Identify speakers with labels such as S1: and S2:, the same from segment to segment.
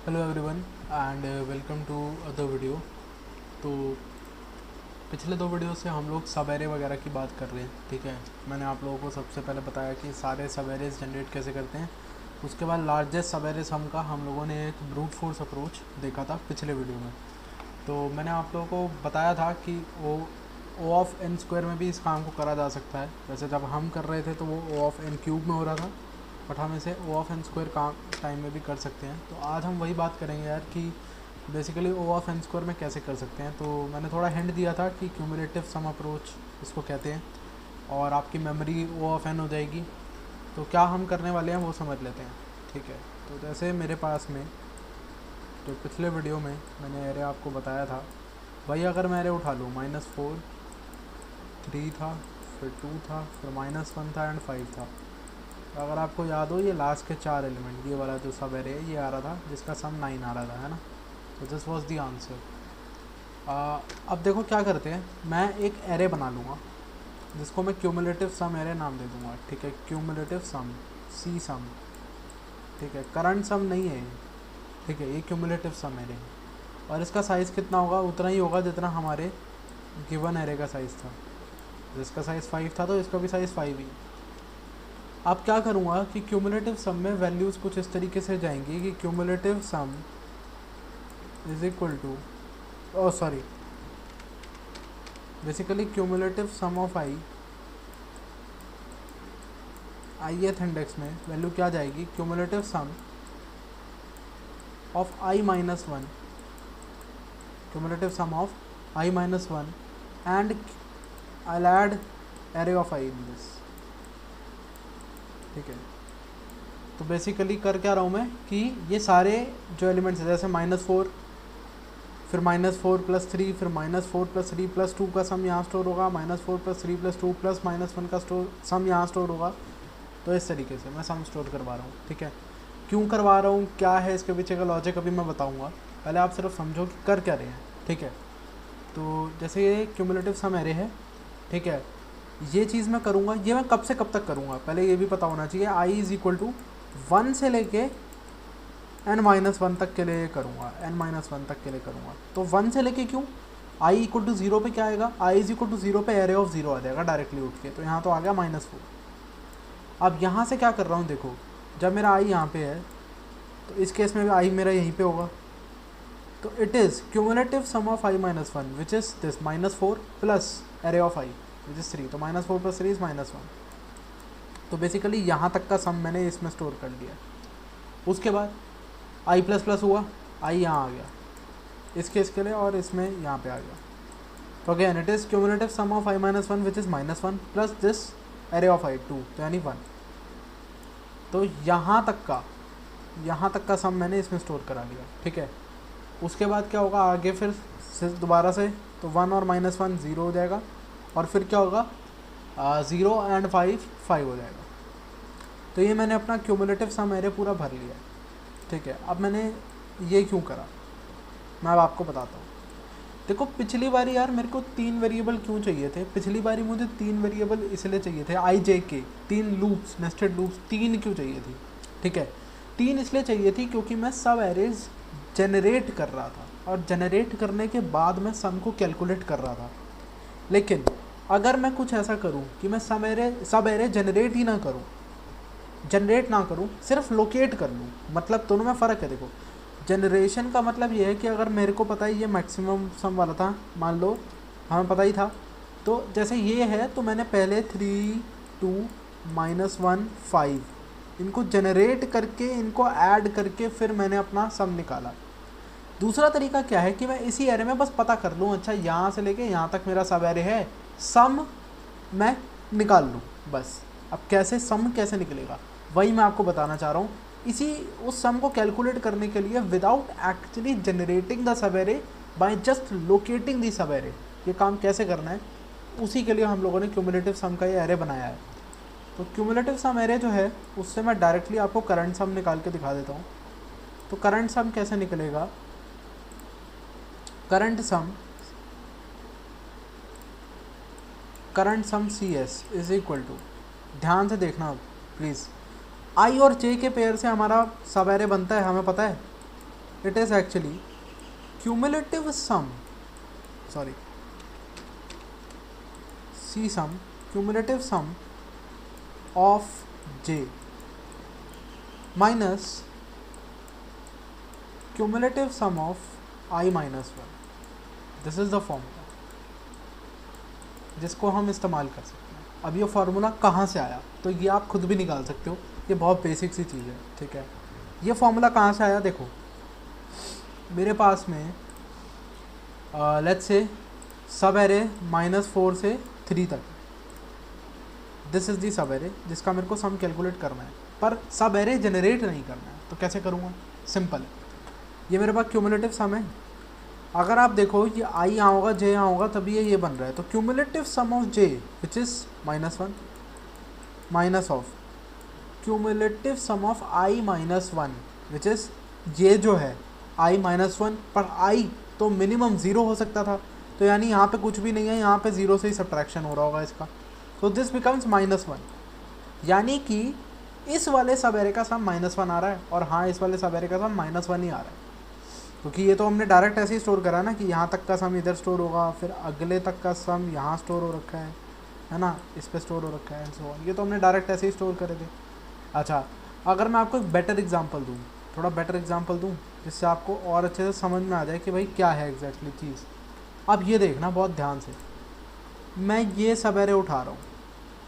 S1: Hello everyone and welcome to other video. तो पिछले दो वीडियो से हम लोग सब एरे वगैरह की बात कर रहे हैं, ठीक है। मैंने आप लोगों को सबसे पहले बताया कि सारे सब एरेज जनरेट कैसे करते हैं। उसके बाद लार्जेस्ट सब एरे सम का हम लोगों ने एक ब्रूट फोर्स अप्रोच देखा था पिछले वीडियो में। तो मैंने आप लोगों को बताया था कि ओ ऑफ एन स्क्वायर में भी इस काम को करा जा सकता है। वैसे जब हम कर रहे थे तो वो ओ ऑफ एन क्यूब में हो रहा था, बट हम इसे ओ ऑफ एन स्क्वायर काम टाइम में भी कर सकते हैं। तो आज हम वही बात करेंगे यार कि basically O of N square में कैसे कर सकते हैं। तो मैंने थोड़ा हिंट दिया था कि क्यूमुलेटिव सम अप्रोच इसको कहते हैं और आपकी मेमोरी ओ ऑफ एन हो जाएगी। तो क्या हम करने वाले हैं वो समझ लेते हैं, ठीक है। तो जैसे मेरे पास में जो पिछले वीडियो में मैंने एरे आपको बताया था, वही अगर मैं एरे उठा लूँ -4 3 था, फिर 2 था, फिर -1 था एंड 5 था। तो अगर आपको याद हो, ये लास्ट के 4 एलिमेंट, ये वाला जो सब एरे है ये आ रहा था जिसका सम 9 आ रहा था, है ना। तो दिस वाज द आंसर। अब देखो क्या करते हैं, मैं एक एरे बना लूँगा जिसको मैं क्यूमुलेटिव सम एरे नाम दे दूँगा, ठीक है। क्यूमुलेटिव सम, सी सम, ठीक है। करंट सम नहीं है ये, ठीक है। ये क्यूमुलेटिव सम एरे है और इसका साइज़ कितना होगा, उतना ही होगा जितना हमारे गिवन एरे का साइज़ था। जिसका साइज़ 5 था तो इसका भी साइज़ 5 ही। अब क्या करूँगा कि क्यूमुलेटिव सम में वैल्यूज़ कुछ इस तरीके से जाएंगी कि cumulative sum is equal to, oh sorry, basically cumulative sum of ith index में वैल्यू क्या जाएगी, cumulative sum of i-1, cumulative sum of i-1 and I'll add array of i in this, ठीक है। तो बेसिकली कर क्या रहा हूँ मैं कि ये सारे जो एलिमेंट्स हैं जैसे -4, फिर -4 + 3, फिर -4 + 3 + 2 का सम यहाँ स्टोर होगा, -4 + 3 + 2 + -1 का सम यहाँ स्टोर होगा। तो इस तरीके से मैं सम स्टोर करवा रहा हूँ, ठीक है। क्यों करवा रहा हूँ, क्या है इसके पीछे का लॉजिक, अभी मैं बताऊँगा। पहले आप सिर्फ समझो कि कर क्या रहे हैं, ठीक है। तो जैसे ये क्यूमुलेटिव सम एरे है, ठीक है। ये चीज़ मैं करूँगा, ये मैं कब से कब तक करूँगा पहले ये भी पता होना चाहिए। i = 1 से लेके n-1 तक के लिए करूँगा, n-1 तक के लिए करूँगा। तो 1 से लेके क्यों, i = 0 पे क्या आएगा, i = 0 पे एरे ऑफ 0 आ जाएगा डायरेक्टली उठ के। तो यहाँ तो आ गया -4। अब यहाँ से क्या कर रहा हूँ, देखो जब मेरा i यहाँ पे है तो इस केस में भी i मेरा यहीं पे होगा। तो it is cumulative sum of i-1 which is this -4 plus array of i which is 3। तो -4 + 3 = -1। तो बेसिकली यहाँ तक का सम मैंने इसमें स्टोर कर लिया। उसके बाद i++ हुआ, i यहाँ आ गया इस केस के लिए और इसमें यहाँ पे आ गया। तो again it is cumulative sum of i-1 which is -1 plus this array of i 2, तो यानी 1। तो यहाँ तक का सम मैंने इसमें स्टोर करा लिया, ठीक है। उसके बाद क्या होगा आगे, फिर दोबारा से तो 1 और -1 0 हो जाएगा और फिर क्या होगा 0 एंड 5 हो जाएगा। तो ये मैंने अपना क्यूमुलेटिव सम एरे पूरा भर लिया, ठीक है। अब मैंने ये क्यों करा मैं अब आपको बताता हूँ। देखो पिछली बारी यार मेरे को 3 वेरिएबल क्यों चाहिए थे, पिछली बारी मुझे 3 वेरिएबल इसलिए चाहिए थे, i j k 3 loops, nested loops 3 क्यों चाहिए थी, ठीक है। 3 इसलिए चाहिए थी क्योंकि मैं सब एरेज जनरेट कर रहा था और जनरेट करने के बाद मैं सम को कैलकुलेट कर रहा था। लेकिन अगर मैं कुछ ऐसा करूं कि मैं सब एरे जनरेट ही ना करूं, सिर्फ लोकेट कर लूं, मतलब दोनों में फ़र्क है। देखो जनरेशन का मतलब ये है कि अगर मेरे को पता है ये मैक्सिमम सम वाला था, मान लो हमें पता ही था, तो जैसे ये है तो मैंने पहले 3 2 -1 5 इनको जनरेट करके इनको ऐड करके फिर मैंने अपना सम निकाला। दूसरा तरीका क्या है कि मैं इसी एरे में बस पता कर लूँ, अच्छा यहाँ से लेके यहाँ तक मेरा सब एरे है, सम मैं निकाल लूँ बस। अब कैसे सम कैसे निकलेगा वही मैं आपको बताना चाह रहा हूँ। उस सम को कैलकुलेट करने के लिए without actually generating the sub array, by just locating the sub array, ये काम कैसे करना है उसी के लिए हम लोगों ने क्यूमुलेटिव सम का ये एरे बनाया है। तो क्यूमुलेटिव सम एरे जो है उससे मैं डायरेक्टली आपको करंट सम निकाल के दिखा देता हूँ। तो करंट सम कैसे निकलेगा, current sum CS is equal to, ध्यान से देखना प्लीज़, i और j के पेयर से हमारा सब एरे बनता है, हमें पता है it is actually cumulative sum, cumulative sum of j minus cumulative sum of I minus 1. This is the formula जिसको हम इस्तेमाल कर सकते हैं. अब ये फार्मूला कहाँ से आया, तो ये आप खुद भी निकाल सकते हो, ये बहुत बेसिक सी चीज़ है. ठीक है, ये फार्मूला कहाँ से आया, देखो मेरे पास में लेट्स से सब एरे -4 से 3 तक, दिस इज़ दी सब एरे जिसका मेरे को सम कैलकुलेट करना है, पर सब एरे जनरेट नहीं करना है. तो कैसे करूँगा, सिंपल है. ये मेरे पास क्यूमुलेटिव सम है. अगर आप देखो ये आई यहाँ होगा, जे यहाँ होगा, तभी ये बन रहा है. तो cumulative sum of J which is -1 minus of cumulative sum of I minus 1 which is ये जो है आई माइनस 1, पर आई तो मिनिमम 0 हो सकता था, तो यानी यहाँ पे कुछ भी नहीं है, यहाँ पे 0 से ही सब्ट्रैक्शन हो रहा होगा इसका. तो दिस बिकम्स -1, यानी कि इस वाले सब एरे का सम -1 आ रहा है, और हाँ इस वाले सब एरे का सम -1 ही आ रहा है, क्योंकि ये तो हमने डायरेक्ट ऐसे ही स्टोर करा ना कि यहाँ तक का सम इधर स्टोर होगा, फिर अगले तक का सम यहाँ स्टोर हो रखा है ना, इस पे स्टोर हो रखा है एंड सो ऑन. ये तो हमने डायरेक्ट ऐसे ही स्टोर करे थे. अच्छा, अगर मैं आपको एक बेटर एग्जांपल दूँ, थोड़ा बेटर एग्जांपल दूँ जिससे आपको और अच्छे से समझ में आ जाए कि भाई क्या है एग्जैक्टली चीज़. अब ये देखना बहुत ध्यान से, मैं ये सब एरे उठा रहा हूँ.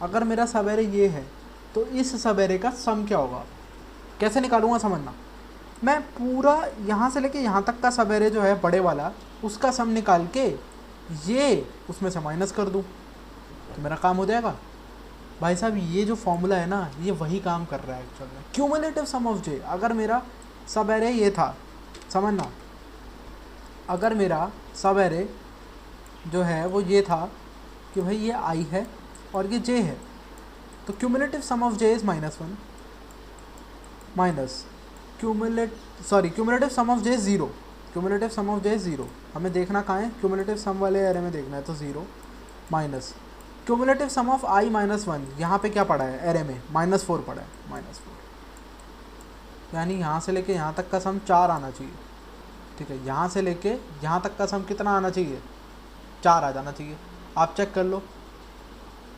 S1: अगर मेरा सब एरे ये है तो इस सब एरे का सम क्या होगा, कैसे निकालूंगा समझना. मैं पूरा यहाँ से लेके यहाँ तक का सब एरे जो है बड़े वाला, उसका सम निकाल के ये उसमें से माइनस कर दूँ तो मेरा काम हो जाएगा. भाई साहब ये जो फॉर्मूला है ना, ये वही काम कर रहा है एक्चुअल में. क्यूमुलेटिव सम ऑफ जे, अगर मेरा सब एरे ये था, समझना, अगर मेरा सब एरे जो है वो ये था कि भाई ये आई है और ये जे है, तो cumulative sum of J is -1 minus cumulative sum of J 0. Cumulative sum of J 0 हमें देखना कहाँ है, क्यूमुलेटिव सम वाले एरे में देखना है, तो 0 minus cumulative sum of I -1. यहाँ पे क्या पड़ा है एरे में, -4 पड़ा है, -4, यानी यहाँ से लेके यहाँ तक का सम 4 आना चाहिए. ठीक है, यहाँ से लेके यहाँ तक का सम कितना आना चाहिए, 4 आ जाना चाहिए. आप चेक कर लो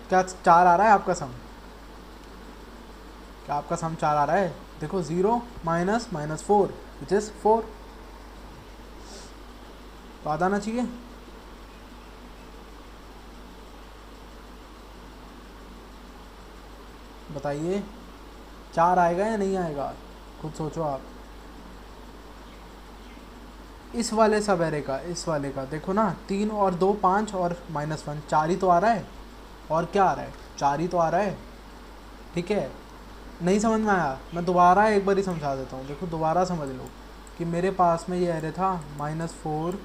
S1: क्या 4 आ रहा है आपका सम, क्या आपका सम 4 आ रहा है. देखो 0 माइनस -4 विच इज़ 4, तो याद आना चाहिए. बताइए 4 आएगा या नहीं आएगा, खुद सोचो आप. इस वाले सब एरे का, इस वाले का देखो ना, 3 और 2 5 और -1, 4 ही तो आ रहा है. और क्या आ रहा है, 4 ही तो आ रहा है. ठीक है, नहीं समझ में आया, मैं दोबारा एक बार ही समझा देता हूँ. देखो दोबारा समझ लो कि मेरे पास में ये एरे था -4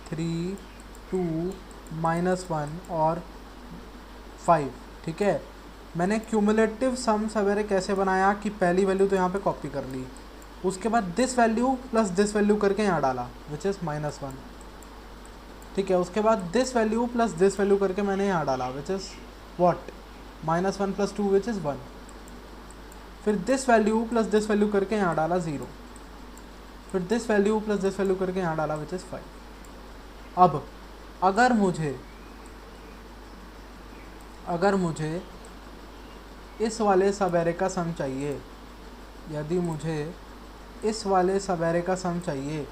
S1: 3 2 -1 और 5. ठीक है, मैंने क्यूमुलेटिव सम सब एरे कैसे बनाया कि पहली वैल्यू तो यहाँ पे कॉपी कर ली, उसके बाद this value plus this value करके यहाँ डाला विच इज़ -1. ठीक है, उसके बाद this value plus this value करके मैंने यहाँ डाला विच इज़ व्हाट, -1 + 2 विच इज़ 1. फिर this value plus this value करके यहाँ डाला 0, फिर this value plus this value करके यहाँ डाला विच इज़ 5. अब अगर मुझे इस वाले सब एरे का सम चाहिए, यदि मुझे इस वाले सब एरे का सम चाहिए,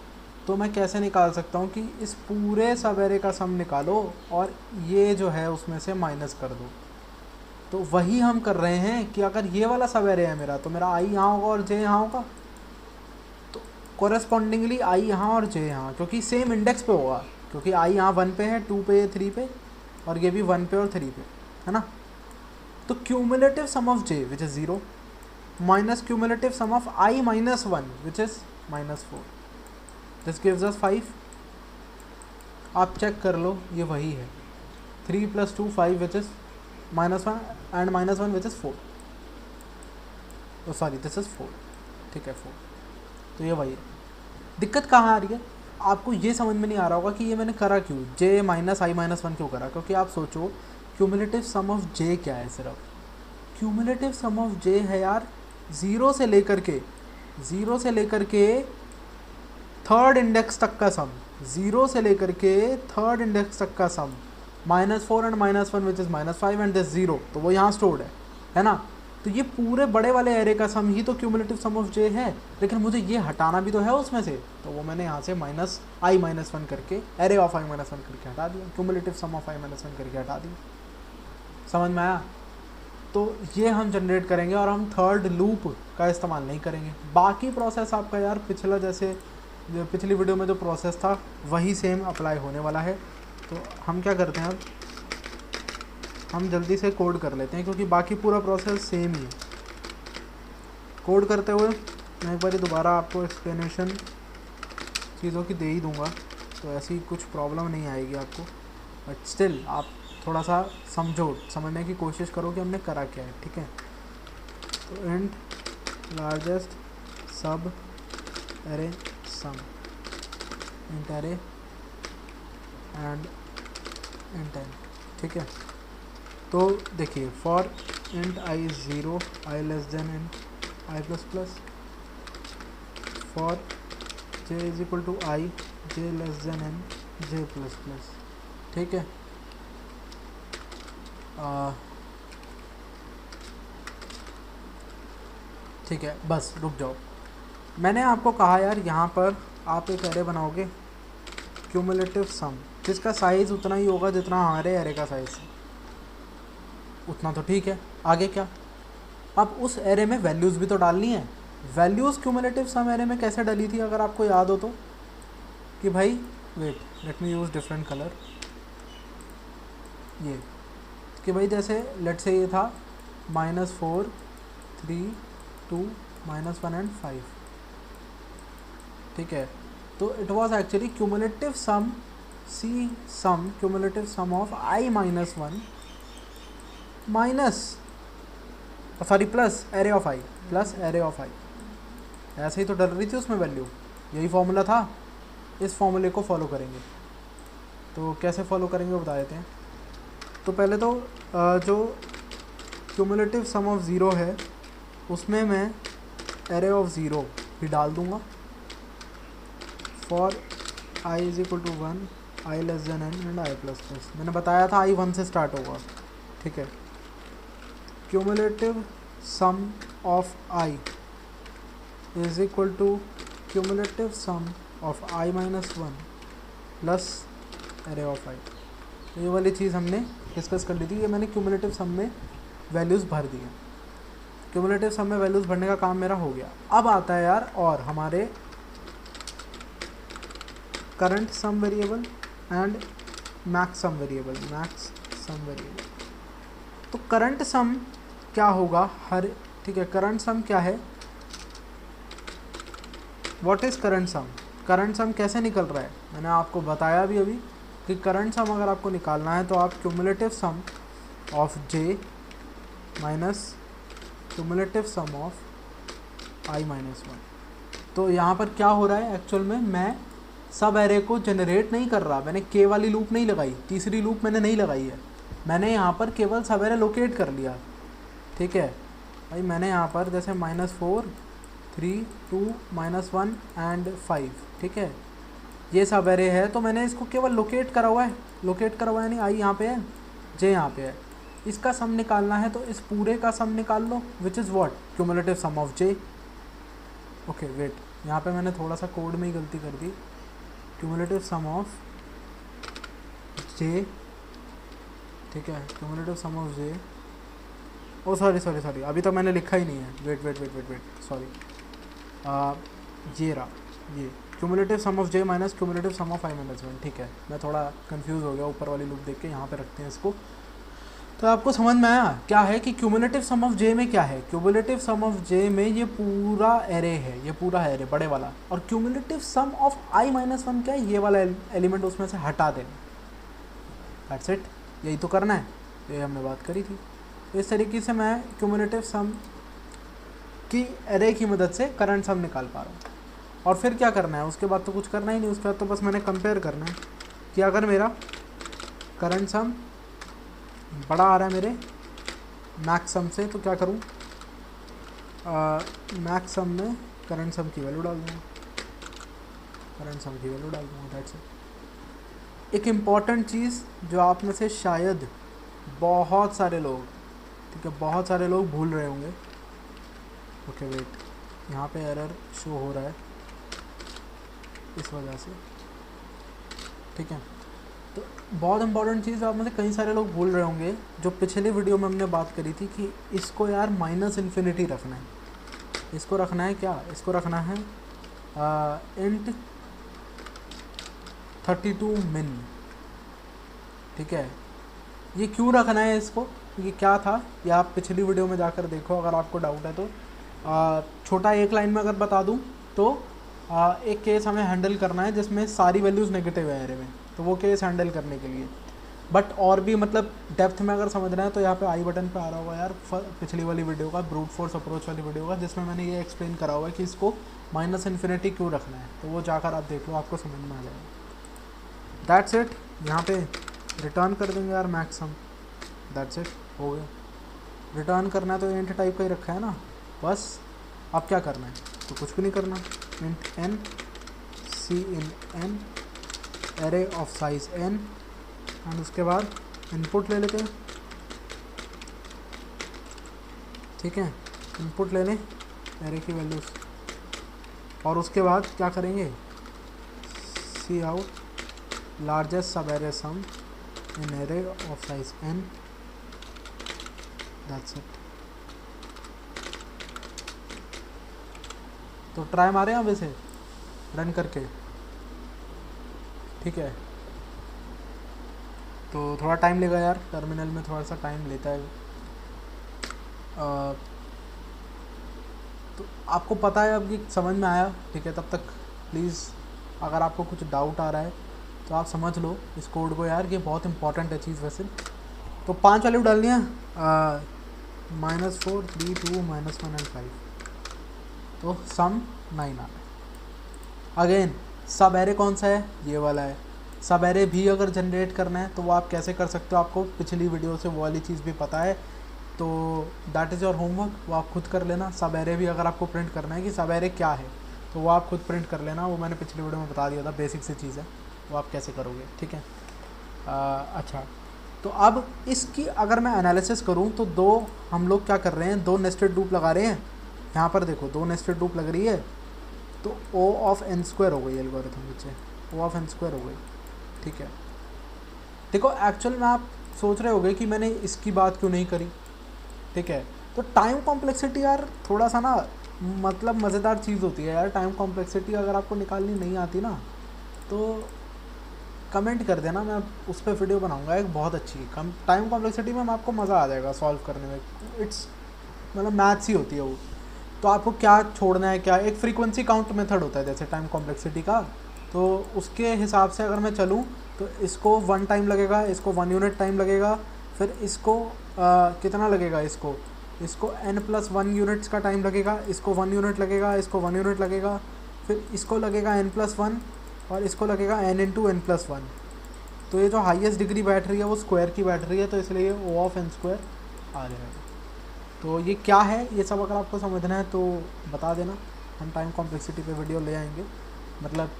S1: तो मैं कैसे निकाल सकता हूँ कि इस पूरे सब एरे का सम निकालो और ये जो है उसमें से माइनस कर दो. तो वही हम कर रहे हैं कि अगर ये वाला सब एरे है मेरा, तो मेरा आई यहाँ होगा और जे यहाँ होगा, तो कोरेस्पॉन्डिंगली आई यहाँ और जे यहाँ, क्योंकि सेम इंडेक्स पे होगा, क्योंकि आई यहाँ 1 पे है, 2 पे है, 3 पे, और ये भी 1 पे और 3 पे है ना. तो cumulative sum of J which is 0 minus cumulative sum of I -1 which is -4, this gives us 5. आप चेक कर लो ये वही है. 3 + 2 5 विच is -1 and -1 which is 4. Sorry this is 4. ठीक है 4. तो ये वही है. दिक्कत कहाँ आ रही है, आपको ये समझ में नहीं आ रहा होगा कि ये मैंने करा क्यों, जे माइनस आई -1 क्यों करा. क्योंकि आप सोचो क्यूमुलेटिव सम ऑफ जे क्या है, सिर्फ क्यूमुलेटिव सम ऑफ जे है यार 0 से लेकर के थर्ड इंडेक्स तक का सम, 0 से लेकर के थर्ड इंडेक्स तक का सम, -4 and -1 which is -5 and this 0, तो वो यहाँ स्टोर्ड है ना। तो ये पूरे बड़े वाले एरे का सम ही तो क्यूमुलेटिव सम ऑफ जे है, लेकिन मुझे ये हटाना भी तो है उसमें से, तो वो मैंने यहाँ से -i-1 करके एरे ऑफ i-1 करके हटा दिया, क्यूमुलेटिव सम ऑफ i-1 करके हटा दिया। समझ में आया? तो ये हम जनरेट करेंगे और हम थर्ड लूप का इस्तेमाल नहीं करेंगे। बाकी प्रोसेस आपका यार पिछला जैसे पिछली वीडियो में जो प्रोसेस था वही सेम अप्लाई होने वाला है। तो हम क्या करते हैं, अब हम जल्दी से कोड कर लेते हैं क्योंकि बाकी पूरा प्रोसेस सेम ही है। कोड करते हुए मैं एक बार दोबारा आपको एक्सप्लेनेशन चीज़ों की दे ही दूंगा, तो ऐसी कुछ प्रॉब्लम नहीं आएगी आपको, बट स्टिल आप थोड़ा सा समझने की कोशिश करो कि हमने करा क्या है, ठीक है। तो int largest subarray sum, int array and int N, ठीक है। तो देखिए for int i is 0, i less than int i plus plus, for j is equal to i, j less than n, j plus plus, ठीक है। ठीक है, बस रुक जाओ। मैंने आपको कहा यार यहाँ पर आप एक एरे बनाओगे क्यूमुलेटिव सम, जिसका साइज़ उतना ही होगा जितना हमारे एरे का साइज़ है, उतना तो ठीक है। आगे क्या, अब उस एरे में वैल्यूज़ भी तो डालनी है। वैल्यूज़ क्यूमुलेटिव सम एरे में कैसे डाली थी अगर आपको याद हो तो, कि भाई wait let me use different colour, ये कि भाई जैसे लेट से ये था -4 3 2 -1 एंड 5, ठीक है। तो it was actually cumulative sum cumulative sum of i-1 plus array of i plus array of i, ऐसे ही तो डल रही थी उसमें वैल्यू, यही फॉर्मूला था। इस फॉर्मूले को फॉलो करेंगे, तो कैसे फॉलो करेंगे बता देते हैं। तो पहले तो जो क्यूमुलेटिव सम ऑफ 0 है उसमें मैं एरे ऑफ 0 भी डाल दूंगा, for i is equal to 1, i less than n and i plus plus. मैंने बताया था i 1 से स्टार्ट होगा, ठीक है। Cumulative sum of i is equal to cumulative sum of i-1 plus array of i। ये वाली चीज़ हमने डिस्कस कर ली थी, ये मैंने क्यूमुलेटिव सम में वैल्यूज़ भर दी हैं। क्यूमुलेटिव सम में वैल्यूज़ भरने का काम मेरा हो गया। अब आता है यार और हमारे current sum variable and max sum variable, तो करंट सम क्या होगा ठीक है। करंट सम क्या है, what is current sum, current sum कैसे निकल रहा है, मैंने आपको बताया भी अभी कि करंट सम अगर आपको निकालना है तो आप cumulative sum of j minus cumulative sum of i-1। तो यहाँ पर क्या हो रहा है, एक्चुअल में मैं सब एरे को जनरेट नहीं कर रहा, मैंने k वाली लूप नहीं लगाई, तीसरी लूप मैंने नहीं लगाई है, मैंने यहाँ पर केवल सब एरे लोकेट कर लिया, ठीक है भाई। मैंने यहाँ पर जैसे -4 3 2 -1 एंड 5, ठीक है, ये सब एरे है, तो मैंने इसको केवल लोकेट करा हुआ है, यानी आई यहाँ पे है, जे यहाँ पे है। इसका सम निकालना है तो इस पूरे का सम निकाल लो, which is what, cumulative sum of J. Okay wait, यहाँ पे मैंने थोड़ा सा कोड में ही गलती कर दी, क्यूमुलेटिव सम ऑफ जे, ठीक है, cumulative sum of J, oh sorry अभी तो मैंने लिखा ही नहीं है, वेट सॉरी, ये रहा, ये cumulative sum of J minus cumulative sum of i-1, ठीक है। मैं थोड़ा कंफ्यूज हो गया ऊपर वाली लूप देख के, यहाँ पे रखते हैं इसको। तो आपको समझ में आया क्या है कि क्यूमुलेटिव सम ऑफ जे में क्या है, क्यूमुलेटिव सम ऑफ जे में ये पूरा एरे है, ये पूरा एरे बड़े वाला, और क्यूमुलेटिव सम ऑफ i-1 क्या है, ये वाला एलिमेंट उसमें से हटा देना, दैट्स इट, यही तो करना है, ये हमने बात करी थी। तो इस तरीके से मैं क्यूमुलेटिव सम की एरे की मदद से करंट सम निकाल पा रहा हूँ। और फिर क्या करना है, उसके बाद तो कुछ करना ही नहीं, उसके बाद तो बस मैंने कंपेयर करना है कि अगर मेरा करंट सम बड़ा आ रहा है मेरे मैक्स सम से, तो क्या करूँ, मैक्स सम में करंट सम की वैल्यू डाल दूँगा, करंट सम की वैल्यू डाल दूँगा, दैट्स इट। एक इम्पॉर्टेंट चीज़ जो आप में से शायद बहुत सारे लोग, ठीक है, बहुत सारे लोग भूल रहे होंगे। ओके वेट, यहाँ पे एरर शो हो रहा है इस वजह से, ठीक है। तो बहुत इंपॉर्टेंट चीज़ आप में से कई सारे लोग भूल रहे होंगे, जो पिछली वीडियो में हमने बात करी थी कि इसको यार माइनस इन्फिनिटी रखना है। इसको रखना है क्या, इसको रखना है इंट 32 मिन, ठीक है। ये क्यों रखना है इसको, ये क्या था, ये आप पिछली वीडियो में जाकर देखो अगर आपको डाउट है तो। छोटा एक लाइन में अगर बता दूं तो एक केस हमें हैंडल करना है जिसमें सारी वैल्यूज़ नेगेटिव है एरे में, तो वो केस हैंडल करने के लिए। बट और भी मतलब डेप्थ में अगर समझना है तो यहाँ पे आई बटन पे आ रहा होगा यार पिछली वाली वीडियो का, ब्रूट फोर्स अप्रोच वाली वीडियो का, जिसमें मैंने ये एक्सप्लेन करा हुआ है कि इसको माइनस इन्फिनिटी क्यों रखना है। तो वो जाकर आप देख लो, आपको समझ में आ जाएगा। That's it. यहाँ पे रिटर्न कर देंगे यार मैक्सिमम, दैट्स इट, हो गया। रिटर्न करना है तो इंट टाइप का ही रखा है ना, बस। अब क्या करना है, तो कुछ भी नहीं करना। Int n cin n array of size n, and उसके बाद इनपुट ले लेते हैं, ठीक है। इनपुट ले लें एरे की वैल्यूज़, और उसके बाद क्या करेंगे, cout largest subarray sum in array of size n, that's it. तो ट्राई मारें अब इसे रन करके, ठीक है। तो थोड़ा टाइम लेगा यार, टर्मिनल में थोड़ा सा टाइम लेता है। तो आपको पता है, अब ये समझ में आया, ठीक है। तब तक प्लीज़ अगर आपको कुछ डाउट आ रहा है तो आप समझ लो इस कोड को यार, ये बहुत इंपॉर्टेंट है चीज़ वैसे। तो 5 वैल्यू डालनी है, -4 3 2 -1 एंड 5, तो सम 9 आ रहा है। अगेन सब एरे कौन सा है, ये वाला है। सब एरे भी अगर जनरेट करना है तो वो आप कैसे कर सकते हो, आपको पिछली वीडियो से वो वाली चीज़ भी पता है, तो दैट इज़ योर होमवर्क, वो आप खुद कर लेना। सब एरे भी अगर आपको प्रिंट करना है कि सब एरे क्या है, तो वो आप खुद प्रिंट कर लेना, वो मैंने पिछली वीडियो में बता दिया था, बेसिक सी चीज़ है, वो आप कैसे करोगे, ठीक है। अच्छा, तो अब इसकी अगर मैं एनालिसिस करूँ तो दो हम लोग क्या कर रहे हैं, दो नेस्टेड लूप लगा रहे हैं। यहाँ पर देखो 2 नेस्टेड लूप लग रही है, तो O ऑफ n² हो गई एल्गोरिथम नीचे, O ऑफ n² हो गई, ठीक है। देखो एक्चुअल में आप सोच रहे होगे कि मैंने इसकी बात क्यों नहीं करी, ठीक है। तो टाइम कॉम्प्लेक्सिटी यार थोड़ा सा ना मतलब मज़ेदार चीज़ होती है यार। टाइम कॉम्प्लेक्सिटी अगर आपको निकालनी नहीं आती ना तो कमेंट कर देना, मैं उस पर वीडियो बनाऊंगा एक बहुत अच्छी। टाइम कॉम्प्लेक्सिटी में आपको मज़ा आ जाएगा सॉल्व करने में, इट्स मतलब मैथ्स ही होती है वो। तो आपको क्या छोड़ना है, क्या एक फ्रीक्वेंसी काउंट मेथड होता है जैसे टाइम कॉम्प्लेक्सिटी का, तो उसके हिसाब से अगर मैं चलूँ तो इसको 1 टाइम लगेगा, इसको 1 यूनिट टाइम लगेगा, फिर इसको कितना लगेगा, इसको n+1 यूनिट्स का टाइम लगेगा, इसको 1 यूनिट लगेगा, इसको 1 यूनिट लगेगा, फिर इसको लगेगा n+1 और इसको लगेगा n × n+1। तो ये जो हाईएस्ट डिग्री बैटरी है वो स्क्वायर की बैटरी है, तो इसलिए O ऑफ n² आ जाएगा। तो ये क्या है, ये सब अगर आपको समझना है तो बता देना, हम टाइम कॉम्प्लेक्सिटी पे वीडियो ले आएंगे। मतलब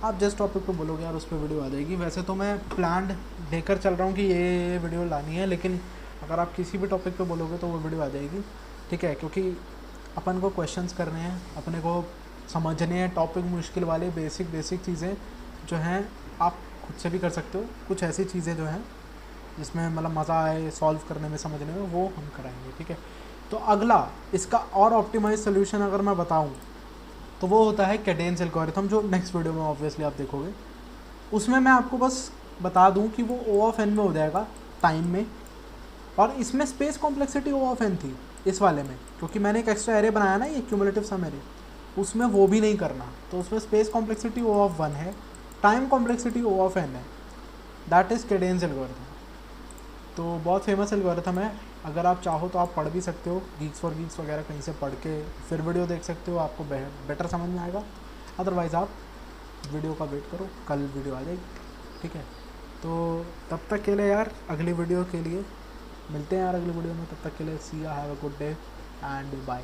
S1: आप जिस टॉपिक पे बोलोगे यार उस पर वीडियो आ जाएगी। वैसे तो मैं प्लान्ड लेकर चल रहा हूँ कि ये वीडियो लानी है, लेकिन अगर आप किसी भी टॉपिक पे बोलोगे तो वो वीडियो आ जाएगी, ठीक है। क्योंकि अपन को क्वेश्चंस करने हैं, अपने को समझने हैं टॉपिक मुश्किल वाले, बेसिक चीज़ें जो हैं आप खुद से भी कर सकते हो। कुछ ऐसी चीज़ें जो हैं जिसमें मतलब मज़ा आए सॉल्व करने में, समझने में, वो हम कराएंगे, ठीक है। तो अगला इसका और ऑप्टिमाइज सोल्यूशन अगर मैं बताऊं तो वो होता है कैडेंस एल्गोरिथम, जो नेक्स्ट वीडियो में ऑब्वियसली आप देखोगे। उसमें मैं आपको बस बता दूं कि वो O ऑफ n में हो जाएगा टाइम में, और इसमें space complexity O of n थी इस वाले में, क्योंकि मैंने एक एक्स्ट्रा एरे बनाया ना, ये क्यूमुलेटिव सम एरे, उसमें वो भी नहीं करना, तो उसमें स्पेस कॉम्प्लेक्सिटी O ऑफ 1 है, time complexity O of n है, दैट इज़ कैडेंस एल्गोरिथम। तो बहुत फेमस एल्गोरिथम है, अगर आप चाहो तो आप पढ़ भी सकते हो, गीक्स फॉर गीक्स वगैरह कहीं से पढ़ के फिर वीडियो देख सकते हो, आपको बेटर समझ में आएगा। अदरवाइज़ आप वीडियो का वेट करो, कल वीडियो आ जाएगी, ठीक है। तो तब तक के लिए यार अगली वीडियो के लिए मिलते हैं यार अगली वीडियो में, तब तक के लिए see you, have a good day and bye.